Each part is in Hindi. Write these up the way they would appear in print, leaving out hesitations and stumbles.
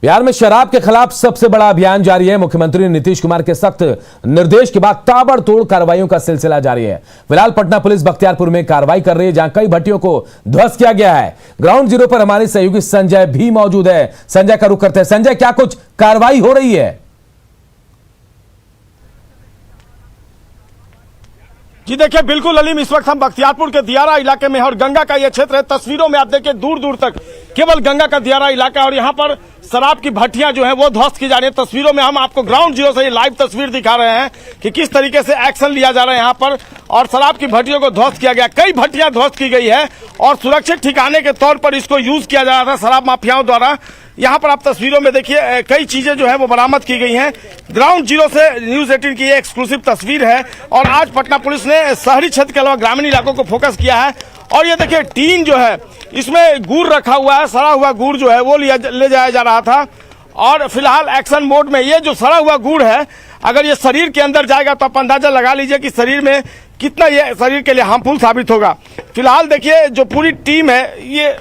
बिहार में शराब के खिलाफ सबसे बड़ा अभियान जारी है। मुख्यमंत्री नीतीश कुमार के सख्त निर्देश के बाद ताबड़तोड़ कार्रवाइयों का सिलसिला जारी है। फिलहाल पटना पुलिस बख्तियारपुर में कार्रवाई कर रही है, जहां कई भट्टियों को ध्वस्त किया गया है। ग्राउंड जीरो पर हमारे सहयोगी संजय भी मौजूद है। संजय का रुख करते हैं। संजय, क्या कुछ कार्रवाई हो रही है? जी देखिए, बिल्कुल अलीम, इस वक्त हम बख्तियारपुर के दियारा इलाके में हैं और गंगा का ये क्षेत्र है। तस्वीरों में आप देखिए दूर दूर तक केवल गंगा का दियारा इलाका है और यहाँ पर शराब की भट्टियां जो है वो ध्वस्त की जा रही है। तस्वीरों में हम आपको ग्राउंड जीरो से ये लाइव तस्वीर दिखा रहे हैं कि किस तरीके से एक्शन लिया जा रहा है यहाँ पर और शराब की भट्टियों को ध्वस्त किया गया। कई भट्टियां ध्वस्त की गई है और सुरक्षित ठिकाने के तौर पर इसको यूज किया जा रहा था शराब माफियाओं द्वारा। यहाँ पर आप तस्वीरों में देखिए कई चीजें जो है वो बरामद की गई हैं। ग्राउंड जीरो से न्यूज 18 की ये एक्सक्लूसिव तस्वीर है और आज पटना पुलिस ने शहरी क्षेत्र के अलावा ग्रामीण इलाकों को फोकस किया है। और ये देखिए टीन जो है इसमें गुड़ रखा हुआ है, सड़ा हुआ गुड़ जो है वो ले जाया जा रहा था और फिलहाल एक्शन मोड में ये जो सड़ा हुआ गुड़ है अगर ये शरीर के अंदर जाएगा तो आप अंदाजा लगा लीजिए कि शरीर में कितना ये शरीर के लिए हार्मफुल साबित होगा। फिलहाल देखिए जो पूरी टीम है ये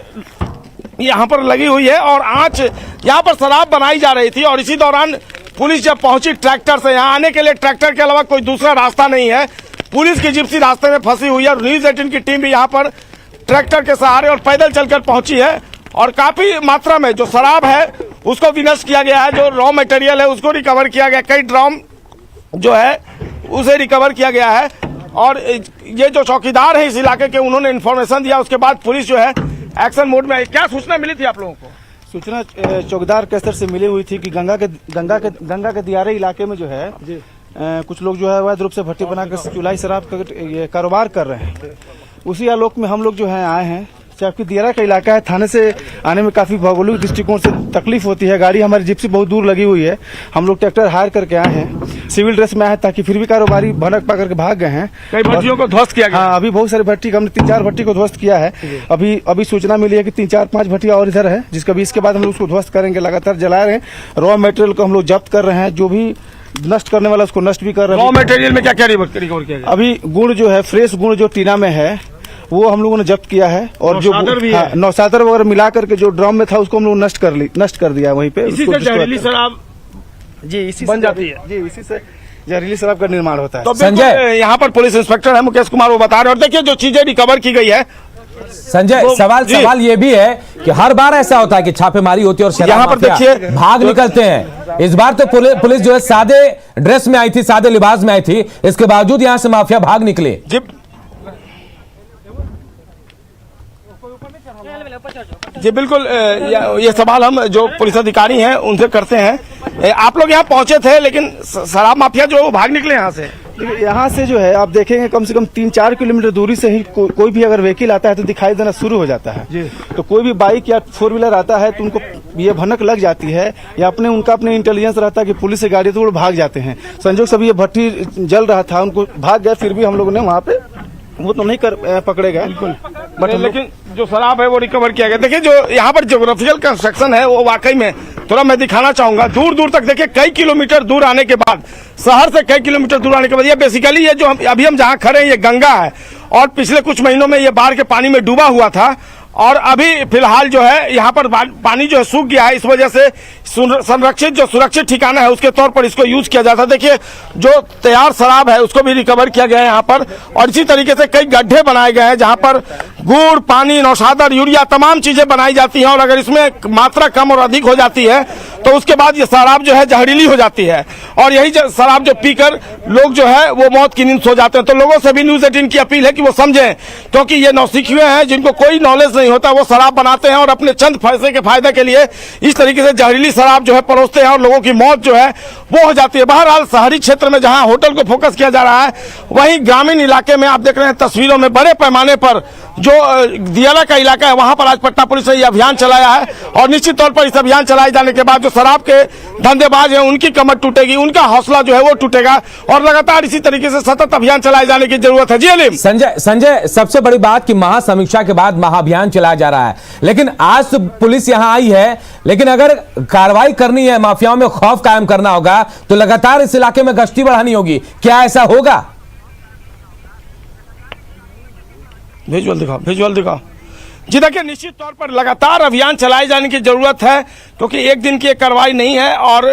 यहाँ पर लगी हुई है और आंच यहाँ पर शराब बनाई जा रही थी और इसी दौरान पुलिस जब पहुंची ट्रैक्टर से, यहाँ आने के लिए ट्रैक्टर के अलावा कोई दूसरा रास्ता नहीं है। पुलिस की जिप्सी रास्ते में फंसी हुई है और न्यूज 18 की टीम भी यहाँ पर ट्रैक्टर के सहारे और पैदल चलकर पहुंची है और काफी मात्रा में जो शराब है उसको विनष्ट किया गया है। जो रॉ मटेरियल है उसको रिकवर किया गया, कई ड्रम जो है उसे रिकवर किया गया है और ये जो चौकीदार है इस इलाके के उन्होंने इन्फॉर्मेशन दिया। उसके बाद पुलिस जो है एक्शन मोड में। क्या सूचना मिली थी आप लोगों को? सूचना चौकीदार के स्तर से मिली हुई थी कि गंगा के दियारे इलाके में जो है कुछ लोग जो है अवैध रूप से भट्टी बनाकर चुलाई शराब का कारोबार कर रहे हैं। उसी आलोक में हम लोग जो है आए हैं। जबकि दियारा का इलाका है, थाने से आने में काफी भौगोलिक दृष्टिकोण से तकलीफ होती है। गाड़ी हमारी जिप्सी बहुत दूर लगी हुई है। हम लोग ट्रैक्टर हायर करके आए हैं, सिविल ड्रेस में आए हैं ताकि फिर भी कारोबारी भनक पकड़ के भाग गए हैं। कई भट्टियों को ध्वस्त किया गया। हाँ, अभी बहुत सारी भट्टी, हमने 3-4 भट्टी को ध्वस्त किया है। अभी सूचना मिली है कि 3-4-5 भट्टियां और इधर है, जिसका भी इसके बाद हम लोग उसको ध्वस्त करेंगे। लगातार जला रहे हैं। रॉ मटेरियल को हम लोग जब्त कर रहे हैं, जो भी नष्ट करने वाला उसको नष्ट भी कर रहे हैं। रॉ मटेरियल में क्या क्या रिकवर किया गया? अभी गुड़ जो है, फ्रेश गुड़ जो टीना में है वो हम लोगों ने जब्त किया है और जो नौसादर वगैरह मिला करके जो ड्रम में था उसको हम लोग नष्ट कर दिया वहीं पे। इसी से जहरीली शराब जी इसी बन जाती है। जी इसी से जहरीली शराब का निर्माण होता है। तो संजय, यहाँ पर पुलिस इंस्पेक्टर है मुकेश कुमार, वो बता रहे हैं। और देखिए जो चीजें रिकवर की गई है संजय, सवाल ये भी है कि हर बार ऐसा होता है कि छापेमारी होती है और यहाँ पर देखिए भाग निकलते हैं। इस बार तो पुलिस जो है सादे ड्रेस में आई थी, सादे लिबास में आई थी, इसके बावजूद यहाँ से माफिया भाग निकले। जी बिल्कुल, ये सवाल हम जो पुलिस अधिकारी हैं उनसे करते हैं। आप लोग यहाँ पहुंचे थे लेकिन शराब माफिया जो भाग निकले यहाँ से। यहाँ से जो है आप देखेंगे कम से कम 3-4 किलोमीटर दूरी से ही कोई भी अगर व्हीकल आता है तो दिखाई देना शुरू हो जाता है। तो कोई भी बाइक या 4 व्हीलर आता है तो उनको ये भनक लग जाती है या उनका अपने इंटेलिजेंस रहता है कि पुलिस से गाड़ी तो वो भाग जाते हैं। संजोग से ये भट्टी जल रहा था, उनको भाग गए, फिर भी हम लोगों ने वहाँ पे वो तो नहीं पकड़े गए बिल्कुल, बट लेकिन जो शराब है वो रिकवर किया गया। देखिए जो यहाँ पर ज्योग्राफिकल कंस्ट्रक्शन है वो वाकई में थोड़ा मैं दिखाना चाहूंगा। दूर दूर तक देखिए, कई किलोमीटर दूर आने के बाद, शहर से कई किलोमीटर दूर आने के बाद, ये बेसिकली ये जो अभी हम जहाँ खड़े हैं ये गंगा है और पिछले कुछ महीनों में ये बाढ़ के पानी में डूबा हुआ था और अभी फिलहाल जो है यहाँ पर पानी जो है सूख गया है। इस वजह से संरक्षित जो सुरक्षित ठिकाना है उसके तौर पर इसको यूज किया जाता है। देखिए जो तैयार शराब है उसको भी रिकवर किया गया है यहाँ पर और इसी तरीके से कई गड्ढे बनाए गए हैं जहाँ पर गुड़, पानी, नौशादर, यूरिया तमाम चीजें बनाई जाती हैं और अगर इसमें मात्रा कम और अधिक हो जाती है तो उसके बाद ये शराब जो है जहरीली हो जाती है और यही शराब जो पीकर लोग जो है वो मौत की नींद सो जाते हैं। तो लोगों से भी न्यूज 18 की अपील है कि वो समझें, क्योंकि ये नौसिखिए हैं जिनको कोई नॉलेज नहीं होता, वो शराब बनाते हैं और अपने चंद पैसे के फायदे के लिए इस तरीके से जहरीली शराब जो है परोसते हैं और लोगों की मौत जो है वो हो जाती है। बहरहाल शहरी क्षेत्र में जहां होटल को फोकस किया जा रहा है, वहीं ग्रामीण इलाके में आप देख रहे हैं तस्वीरों में बड़े पैमाने पर जो दियारा का इलाका है वहां पर आज पटना पुलिस ने यह अभियान चलाया है और निश्चित तौर पर इस अभियान चलाए जाने के बाद जो शराब के धंधेबाज हैं उनकी कमर टूटेगी, उनका हौसला जो है वो टूटेगा और लगातार इसी तरीके से सतत अभियान चलाए जाने की जरूरत है। जी अलीम। संजय, सबसे बड़ी बात कि महासमीक्षा के बाद महाअभियान चलाया जा रहा है, लेकिन आज तो पुलिस यहां आई है, लेकिन अगर कार्रवाई करनी है, माफियाओं में खौफ कायम करना होगा तो लगातार इस इलाके में गश्ती बढ़ानी होगी। क्या ऐसा होगा? विजुअल दिखाओ। जी देखिए, निश्चित तौर पर लगातार अभियान चलाए जाने की जरूरत है, क्योंकि एक दिन की ये कार्रवाई नहीं है। और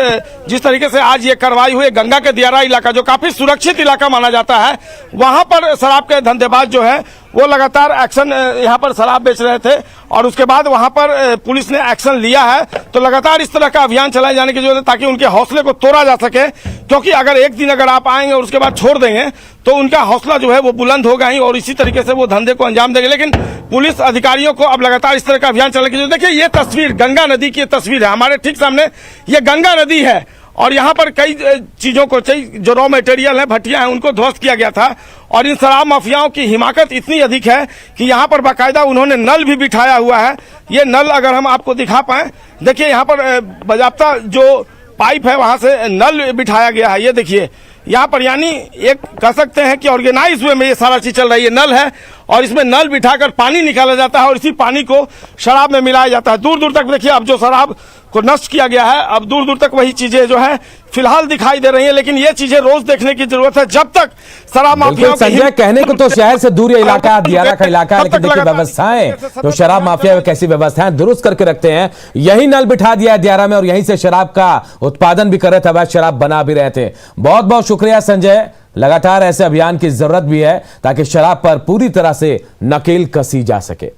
जिस तरीके से आज ये कार्रवाई हुई, गंगा के दियारा इलाका जो काफी सुरक्षित इलाका माना जाता है, वहां पर शराब के धंधेबाज जो है वो लगातार एक्शन, यहाँ पर शराब बेच रहे थे और उसके बाद वहां पर पुलिस ने एक्शन लिया है। तो लगातार इस तरह का अभियान चलाए जाने की जरूरत है ताकि उनके हौसले को तोड़ा जा सके, क्योंकि अगर एक दिन अगर आप आएंगे और उसके बाद छोड़ देंगे तो उनका हौसला जो है वो बुलंद होगा ही और इसी तरीके से वो धंधे को अंजाम देंगे। लेकिन पुलिस अधिकारियों को अब लगातार इस तरह का अभियान चलाने की जरूरत है। देखिए, ये तस्वीर गंगा नदी की तस्वीर है, हमारे ठीक सामने ये गंगा नदी है और यहाँ पर कई चीजों को, जो रॉ मटेरियल है, भट्टियां हैं, उनको ध्वस्त किया गया था। और इन शराब माफियाओं की हिमाकत इतनी अधिक है कि यहाँ पर बाकायदा उन्होंने नल भी बिठाया हुआ है। ये नल अगर हम आपको दिखा पाए, देखिए यहाँ पर बाजाब्ता जो पाइप है वहां से नल बिठाया गया है। ये देखिए यहाँ पर, यानी एक कह सकते हैं कि ऑर्गेनाइज वे में ये सारा चीज चल रही है। नल है और इसमें नल बिठाकर पानी निकाला जाता है और इसी पानी को शराब में मिलाया जाता है। दूर दूर तक देखिए, अब जो शराब को नष्ट किया गया है, अब दूर दूर तक वही चीजें जो है फिलहाल दिखाई दे रही है। लेकिन ये चीजें रोज देखने की जरूरत है जब तक शराब माफिया। संजय, कहने को तो शहर से दूर ये इलाका दियारा का इलाका है, लेकिन देखिए व्यवस्थाएं, जो शराब माफिया कैसी व्यवस्थाएं दुरुस्त करके रखते हैं। यही नल बिठा दिया है दियारा में और यहीं से शराब का उत्पादन भी कर रहे थे, अवैध शराब बना भी रहे थे। बहुत बहुत शुक्रिया संजय। लगातार ऐसे अभियान की जरूरत भी है ताकि शराब पर पूरी तरह से नकेल कसी जा सके।